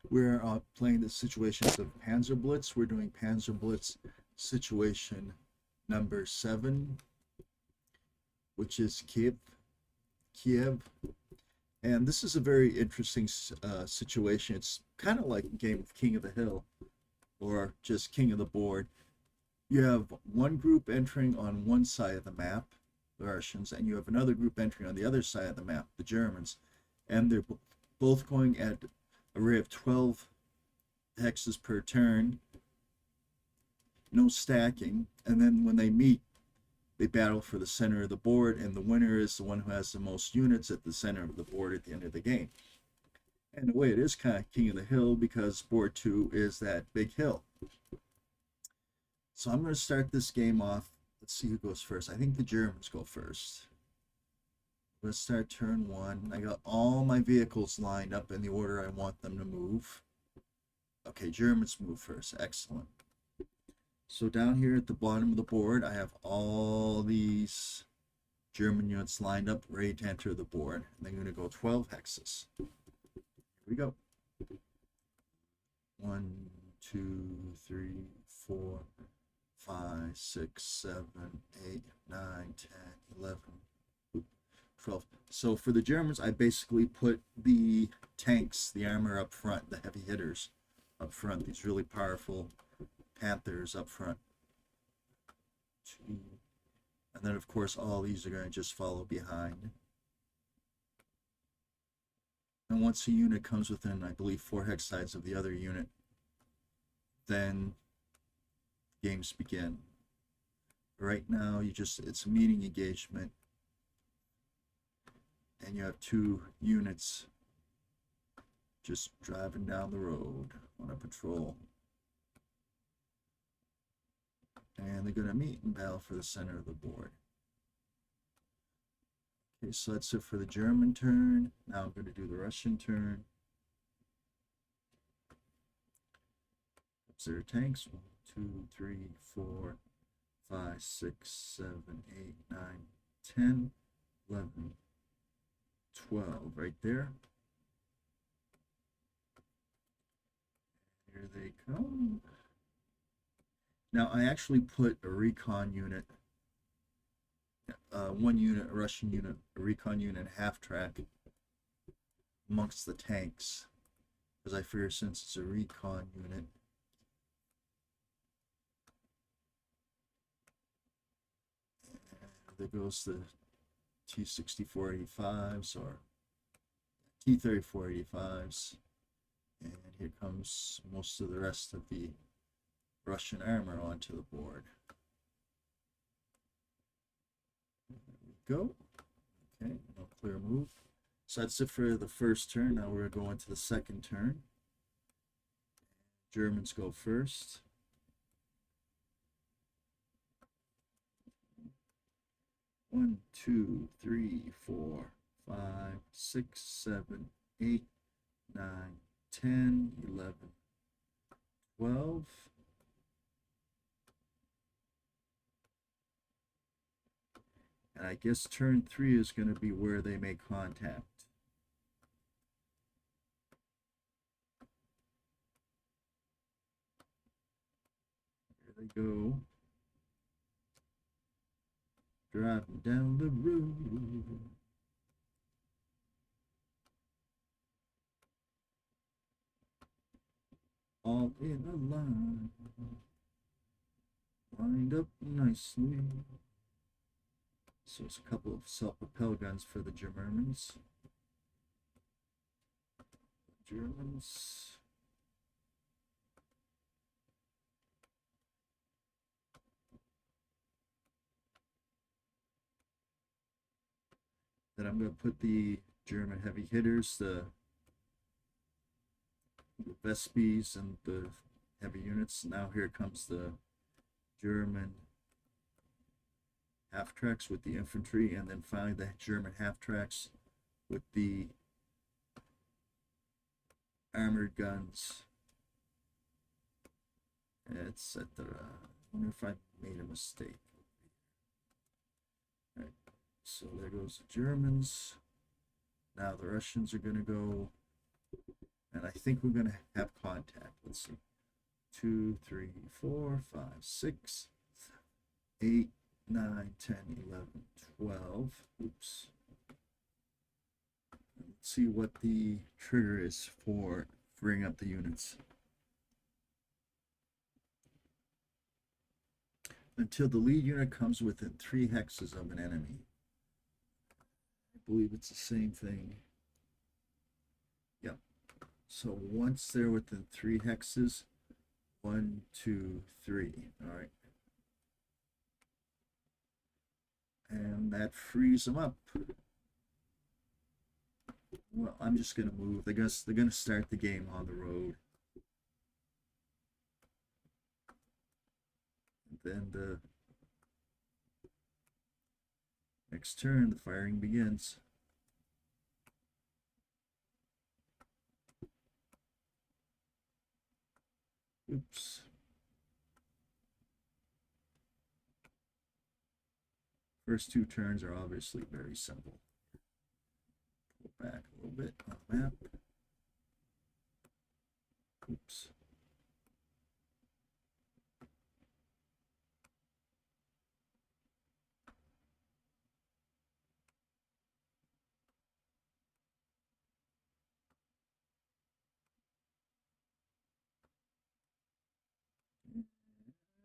We're playing the situations of PanzerBlitz. We're doing PanzerBlitz situation number 7, which is Kiev. And this is a very interesting situation. It's kind of like a game of King of the Hill or just King of the Board. You have one group entering on one side of the map, the Russians, and you have another group entering on the other side of the map, the Germans. And they're both going at a rate of 12 hexes per turn, no stacking, and then when they meet, they battle for the center of the board, and the winner is the one who has the most units at the center of the board at the end of the game. And the way it is kind of King of the Hill because board 2 is that big hill. So I'm going to start this game off. Let's see who goes first. I think the Germans go first. Let's start turn 1. I got all my vehicles lined up in the order I want them to move. Okay, Germans move first. Excellent. So down here at the bottom of the board, I have all these German units lined up, ready to enter the board. And they're going to go 12 hexes. Here we go. 1, 2, 3, 4, 5, 6, 7, 8, 9, 10, 11, 12. So for the Germans, I basically put the tanks, the armor up front, the heavy hitters up front, these really powerful Panthers up front. And then, of course, all these are going to just follow behind. And once a unit comes within, I believe, 4 hex sides of the other unit, then games begin. Right now, it's a meeting engagement. And you have 2 units just driving down the road on a patrol. And they're going to meet and battle for the center of the board. Okay, so that's it for the German turn. Now I'm going to do the Russian turn. Their tanks. 1, 2, 3, 4, 5, 6, 7, 8, 9, 10, 11, 12. Right there. Here they come. Now I actually put a recon unit, one unit, a Russian unit, a recon unit, half track amongst the tanks, because I figure since it's a recon unit, there goes the T-6485s or T-3485s, and here comes most of the rest of the Russian armor onto the board. There we go. Okay, no clear move. So that's it for the first turn. Now we're going to the second turn. Germans go first. One, 2, 3, 4, 5, 6, 7, 8, 9, 10, 11, 12. And I guess turn 3 is going to be where they make contact. Here they go. Driving down the road. All in a line. Lined up nicely. So it's a couple of self-propel guns for the Germans. Then I'm going to put the German heavy hitters, the Vespies and the heavy units. Now here comes the German half tracks with the infantry, and then finally the German half tracks with the armored guns, etc. I wonder if I made a mistake. All right, so there goes the Germans. Now the Russians are going to go, And I think we're gonna have contact. Let's see. 2, 3, 4, 5, 6, 8, 9, 10, 11, 12. Oops. Let's see what the trigger is for freeing up the units. Until the lead unit comes within 3 hexes of an enemy. I believe it's the same thing. Yep. So once they're within 3 hexes, 1, 2, 3. All right. And that frees them up. Well, I'm just gonna move. They're gonna start the game on the road. And then the next turn, the firing begins. Oops. First 2 turns are obviously very simple. Pull back a little bit on the map. Oops.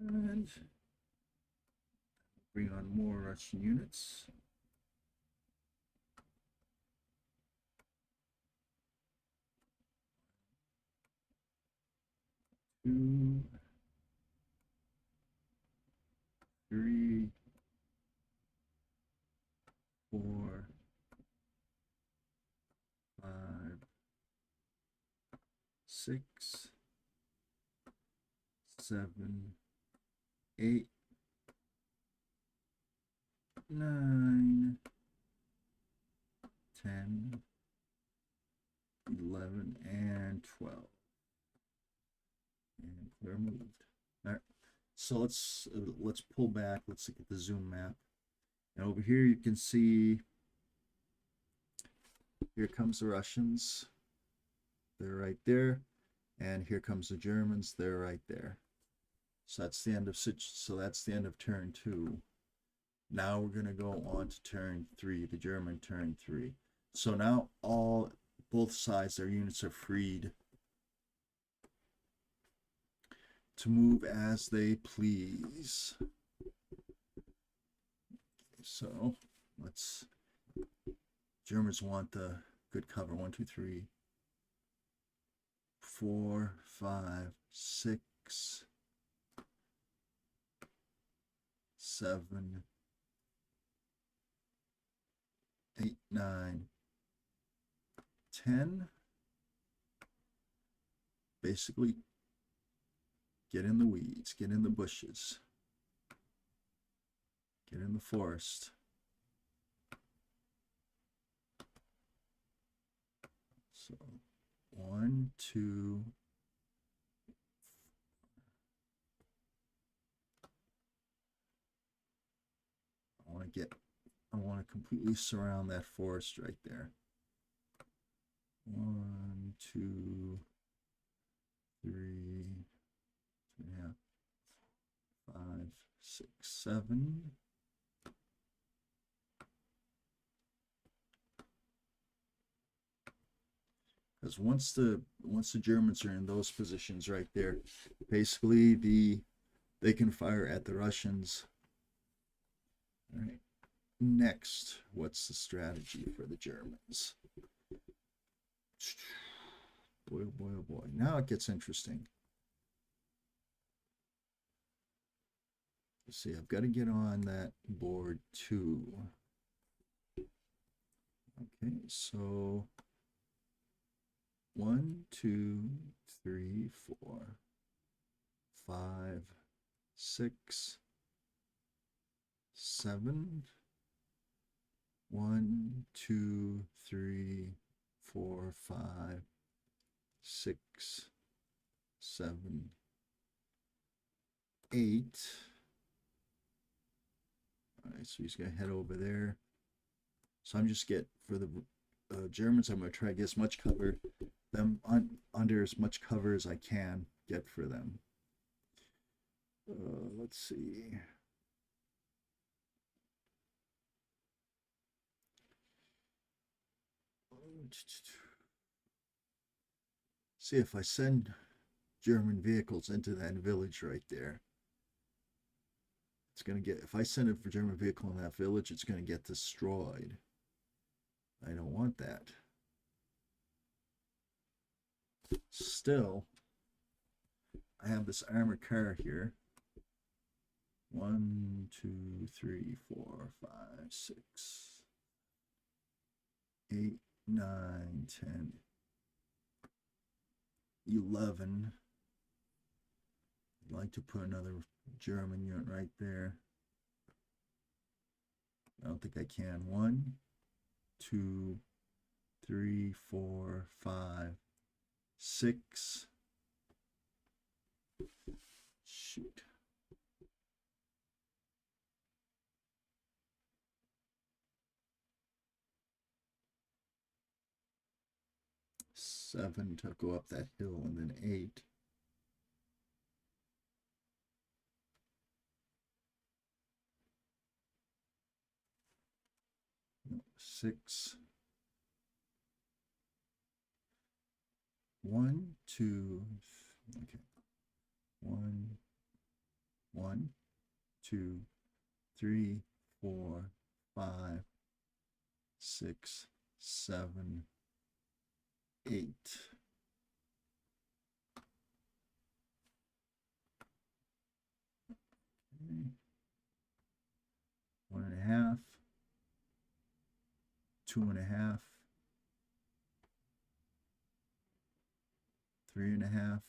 And bring on more Russian units. Two, 3, 4, 5, 6, 7, 8, 9, 10, 11, and 12. And they're moved. All right. So let's pull back. Let's look at the zoom map. And over here you can see here comes the Russians. They're right there. And here comes the Germans. They're right there. So that's the end of turn 2. Now we're gonna go on to turn 3, the German turn 3. So now both sides, their units are freed to move as they please. So Germans want the good cover. 1, 2, 3, 4, 5, 6, 7, 8, 9, 10. Basically, get in the weeds, get in the bushes, get in the forest. So 1, 2, I want to completely surround that forest right there. 1, 2, 3, 5, 6, 7. Because once the Germans are in those positions right there, basically they can fire at the Russians. All right. Next, what's the strategy for the Germans? Boy, oh boy, oh boy. Now it gets interesting. Let's see, I've got to get on that board too. Okay, so 1, 2, 3, 4, 5, 6, 7. 1, 2, 3, 4, 5, 6, 7, 8. All right, so he's gonna head over there. So I'm just for the Germans, I'm gonna try to get as much cover them under as much cover as I can get for them. Let's see. See if I send German vehicles into that village right there. It's gonna get, if I send a German vehicle in that village, it's gonna get destroyed. I don't want that. Still, I have this armored car here. 1, 2, 3, 4, 5, 6, 8, 9, 10, 11. I'd like to put another German unit right there. I don't think I can. 1, 2, 3, 4, 5, 6. Shoot. Seven to go up that hill, and then 8. No, 6. 1, 2. Okay. 1, 2, 3, 4, 5, 6, 7, 8. Okay. 1.5, 2.5, 3.5,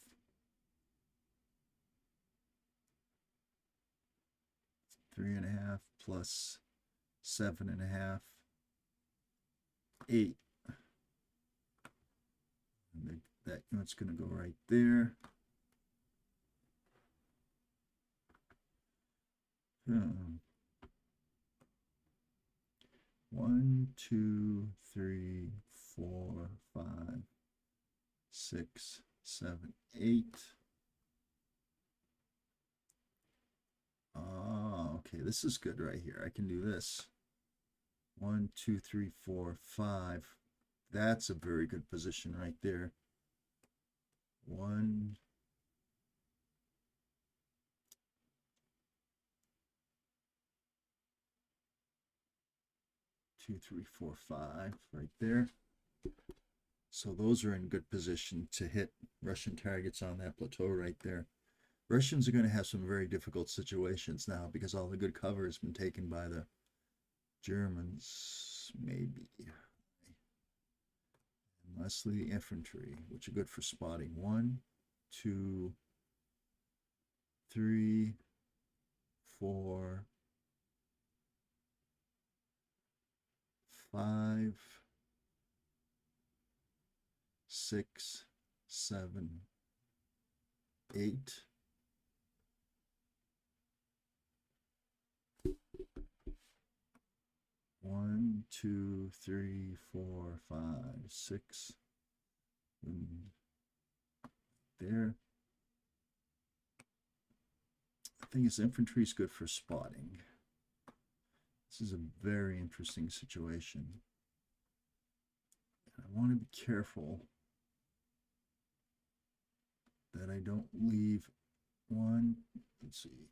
3.5 plus 7.5, 8. And that unit's going to go right there. 1, 2, 3, 4, 5, 6, 7, 8. Oh, okay, this is good right here. I can do this. 1, 2, 3, 4, 5. That's a very good position right there. 1, 2, 3, 4, 5 right there. So those are in good position to hit Russian targets on that plateau right there. Russians are going to have some very difficult situations now because all the good cover has been taken by the Germans, maybe. Unless the infantry, which are good for spotting. 1, 2, 3, 4, 5, 6, 7, 8. One, 2, 3, 4, 5, 6. There. I think his infantry is good for spotting. This is a very interesting situation. I want to be careful that I don't leave one. Let's see.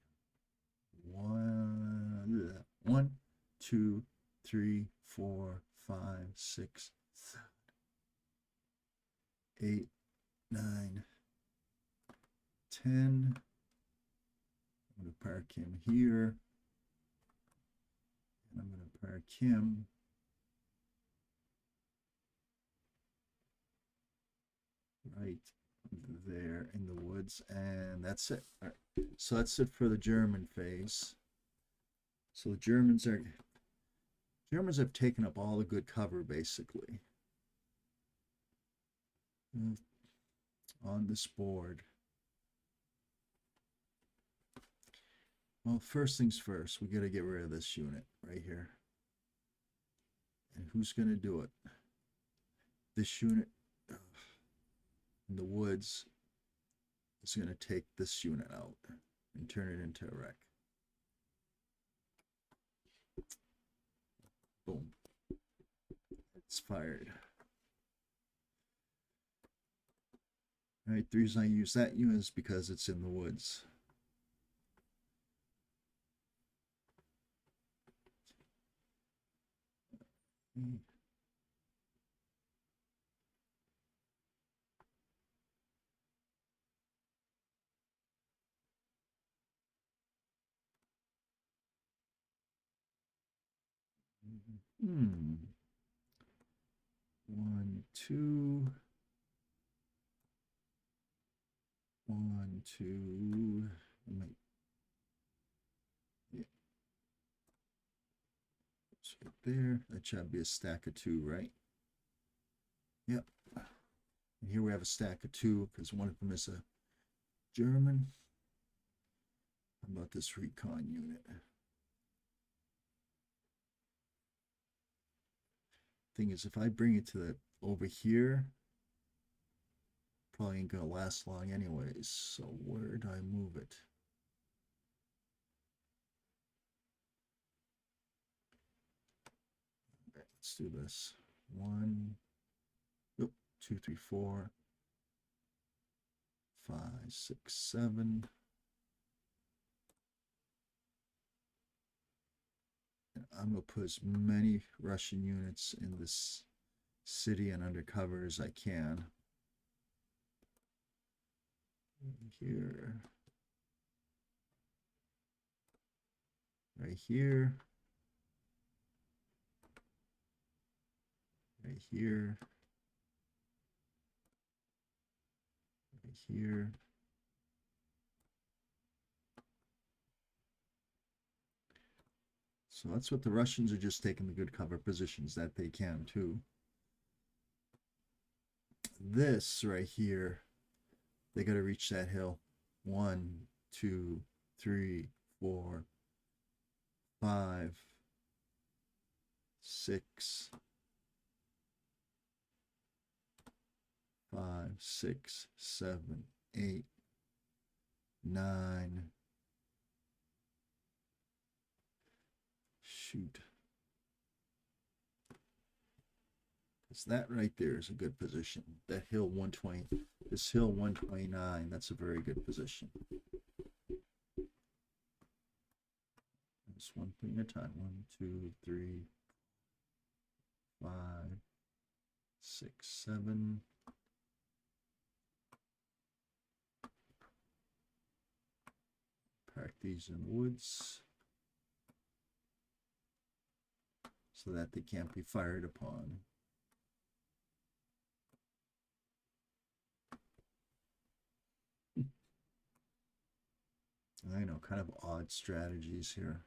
1, 2, 3, 4, 5, 6, 7, 8, 9, 10. I'm going to park him here. And I'm going to park him right there in the woods. And that's it. All right. So that's it for the German phase. So the Germans have taken up all the good cover basically on this board. Well, first things first, we got to get rid of this unit right here. And who's going to do it? This unit. in the woods is going to take this unit out and turn it into a wreck. Boom. It's fired. All right, the reason I use that unit is because it's in the woods. Hmm. 1, 2. 1, 2. Yeah. It's right there. That should be a stack of 2, right? Yep. And here we have a stack of 2 because one of them is a German. How about this recon unit? Thing is, if I bring it to the over here, probably ain't gonna last long anyways. So where do I move it? Okay, let's do this. 1, 2, 3, 4, 5, 6, 7. And I'm gonna put as many Russian units in this city and undercover as I can. Here. Right here. Right here. Right here. So that's what the Russians are just taking the good cover positions that they can too. This right here, they got to reach that hill. 1, 2, 3, 4, 5, 6, 5, 6, 7, 8, 9. Shoot. Because that right there is a good position. That hill 120, this hill 129, that's a very good position. Just one thing at a time. 1, 2, 3, 5, 6, 7. Park these in the woods so that they can't be fired upon. I know, kind of odd strategies here.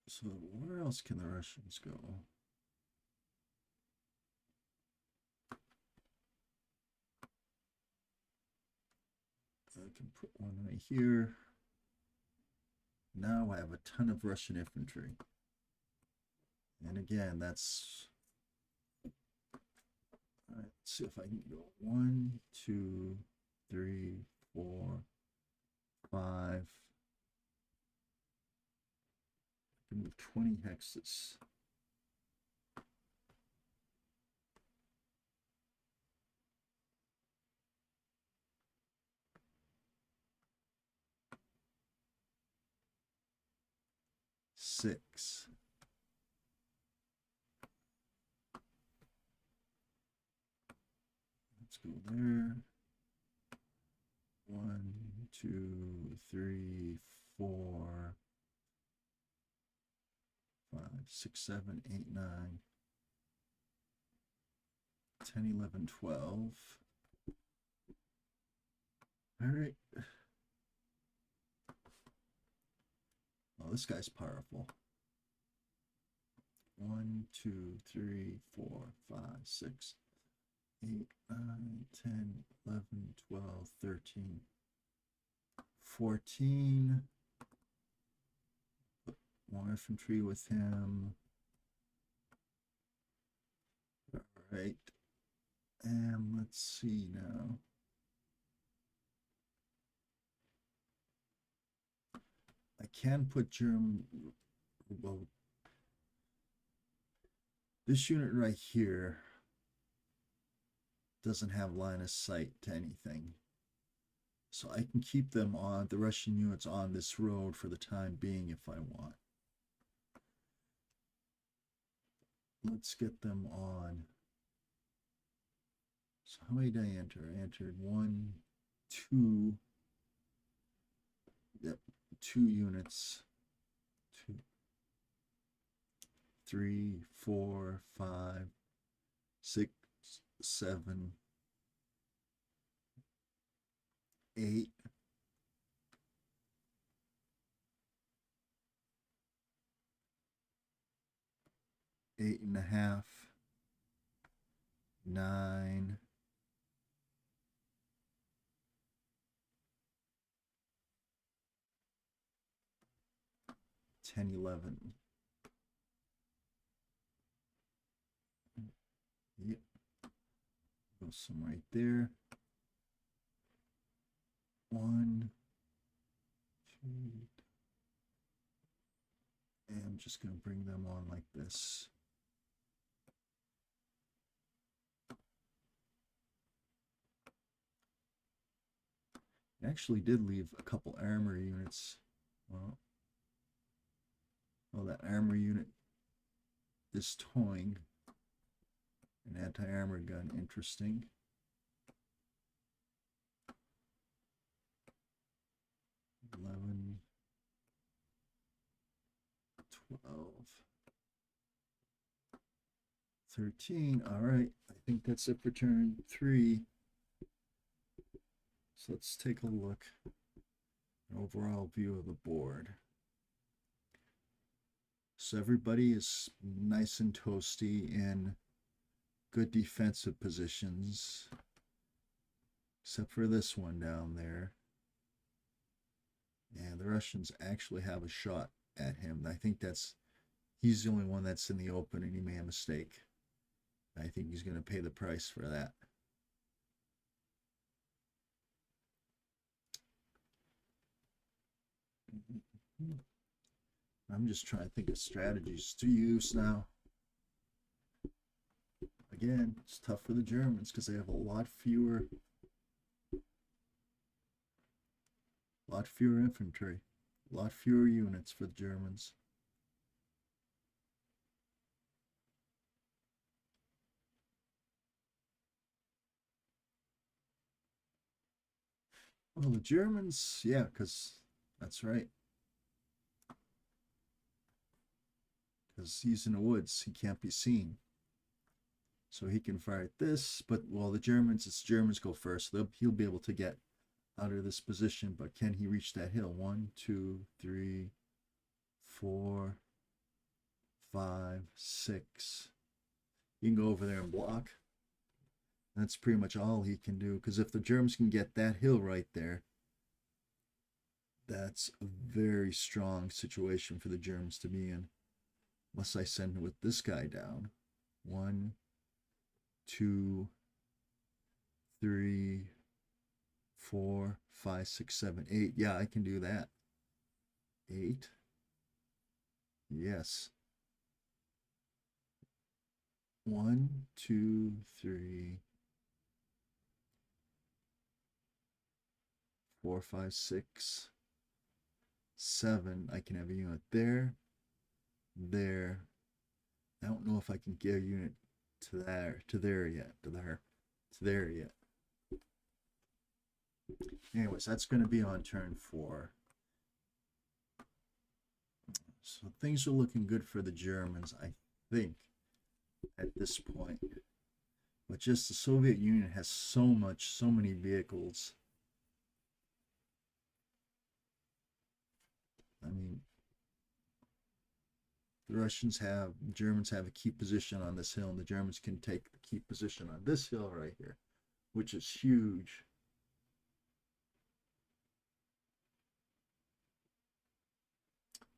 So where else can the Russians go? I can put one right here. Now I have a ton of Russian infantry. And again, that's... All right, let's see if I can go 1, 2, 3, 4, 5. I can move 20 hexes. Six. Let's go there. 1, 2, 3, 4, 5, 6, 7, 8, 9, 10, 11, 12. All right. Oh, this guy's powerful. 1, 2, 3, 4, 5, 6, 8, 9, 10, 11, 12, 13, 14. More infantry with him. All right. And let's see now. I can put German. Well, this unit right here doesn't have line of sight to anything. So I can keep them on, the Russian units on this road for the time being if I want. Let's get them on. So how many did I enter? I entered 1, 2. Yep, 2 units. 2, 3, 4, 5, 6, 7, 8. 8.5, 9, 10, 11. Yep. Go some right there. 1, 2. And I'm just going to bring them on like this. I actually did leave a couple armor units. Well, that armor unit is towing an anti-armor gun. Interesting. $11, 12, 13. All right, I think that's it for turn 3. So let's take a look. An overall view of the board. So everybody is nice and toasty in good defensive positions, except for this one down there. And the Russians actually have a shot at him. I think he's the only one that's in the open, and he made a mistake. I think he's going to pay the price for that. I'm just trying to think of strategies to use now. Again, it's tough for the Germans because they have a lot fewer infantry, a lot fewer units for the Germans. Well, the Germans, yeah, because that's right. Because he's in the woods, he can't be seen. So he can fire at this, but well, the Germans go first. He'll be able to get out of this position, but can he reach that hill? 1, 2, 3, 4, 5, 6. He can go over there and block. That's pretty much all he can do, because if the Germans can get that hill right there, that's a very strong situation for the Germans to be in. Unless I send with this guy down. 1, 2, 3, 4, 5, 6, 7, 8. Yeah, I can do that. 8. Yes. 1, 2, 3, 4, 5, 6, 7. I can have a unit there. There. I don't know if I can get a unit to there yet. Anyways, that's going to be on turn 4. So things are looking good for the Germans, I think, at this point. But just the Soviet Union has so many vehicles. I mean, the Germans have a key position on this hill, and the Germans can take the key position on this hill right here, which is huge.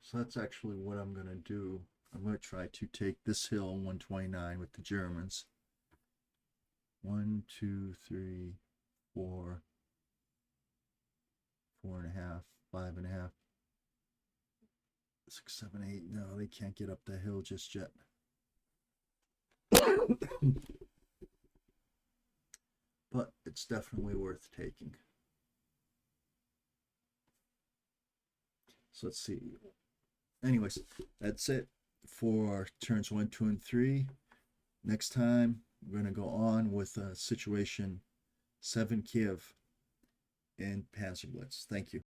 So So that's actually what I'm going to do. I'm going to try to take this hill on 129 with the Germans. 1, 2, 3, 4, 4.5, 5.5, 6, 7, 8. No, they can't get up the hill just yet. But it's definitely worth taking. So let's see. Anyways, that's it for turns 1, 2, and 3. Next time, we're going to go on with situation 7 Kiev and PanzerBlitz. Thank you.